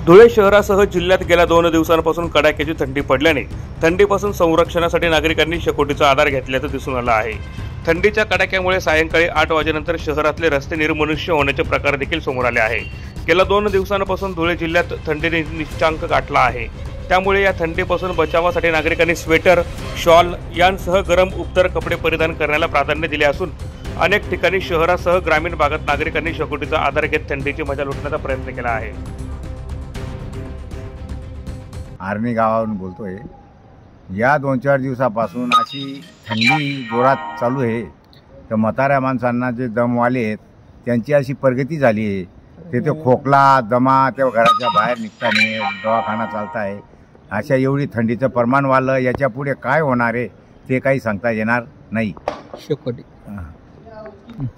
धुळे शहरासह जिल्ह्यात गेल्या 2 दिवसांपासून कडाक्याची थंडी पडल्याने थंडीपासून संरक्षणासाठी नागरिकांनी शेकोटीचा आधार घेतल्याचं दिसून आलं आहे। थंडीच्या कडाक्यामुळे सायंकाळी 8 वाजेनंतर शहरातले रस्ते निर्मनुष्य होण्याचे प्रकार देखील समोर आले आहे। गेल्या 2 दिवसांपासून धुळे जिल्ह्यात थंडीने निश्चांक गाठला आहे। त्यामुळे या थंडीपासून बचावासाठी नागरिकांनी स्वेटर, शॉल यांसह गरम उपतर कपडे परिधान करण्याला प्राधान्य दिले असून अनेक ठिकाणी शहरासह ग्रामीण भागात नागरिकांनी शेकोटीचा आधार घेत थंडीची मजा लुटण्याचा प्रयत्न केला आहे। आर्णी गावावरून बोलतोय। या 2-4 दिवसापासून अशी थंडी जोरात चालू आहे तर म्हाताऱ्या माणसांना जे दमवाले आहेत त्यांची अशी प्रगती झाली आहे। ते खोकला, दमा, त्या घराच्या बाहेर निघता नाही, दवाखाना चालता आहे। अशा एवढी थंडीचं प्रमाण वाढलं, याच्या पुढे काय होणार आहे ते काही सांगता येणार नाही।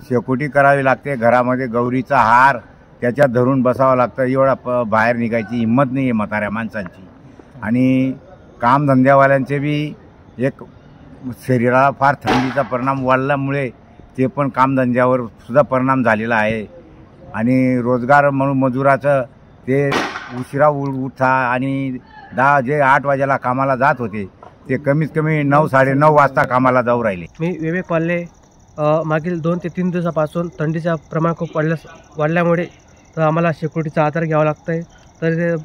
शेकोटी करावी लागते, घरामध्ये गौरीचा हार त्याच्यात धरून बसावं लागतं। एवढा बाहेर निघायची हिंमत नाही आहे म्हाताऱ्या माणसांची। आणि कामधंद्यावाल्यांचे बी एक शरीराला फार थंडीचा परिणाम वाढल्यामुळे ते पण कामधंद्यावर सुद्धा परिणाम झालेला आहे। आणि रोजगार म्हणून मजुराचं ते उशिरा उठा आणि 8 वाजेला कामाला जात होते ते कमीत कमी 9-9:30 वाजता कामाला जाऊ राहिले। मी विवेक पाल्ले। मागील 2 ते 3 दिवसापासून थंडीचा प्रमाण खूप वाढल्यामुळे तर आम्हाला शेकोटीचा आधार घ्यावा लागतं आहे। तर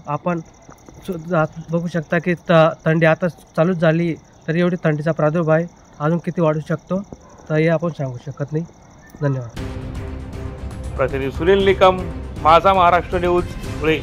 आपण बघू शकता की थंडी आता चालूच झाली, तर एवढी थंडीचा प्रादुर्भाव आहे अजून किती वाढू शकतो तर हे आपण सांगू शकत नाही। धन्यवाद। प्रतिनिधी सुनील निकम, माझा महाराष्ट्र न्यूज, धुळे।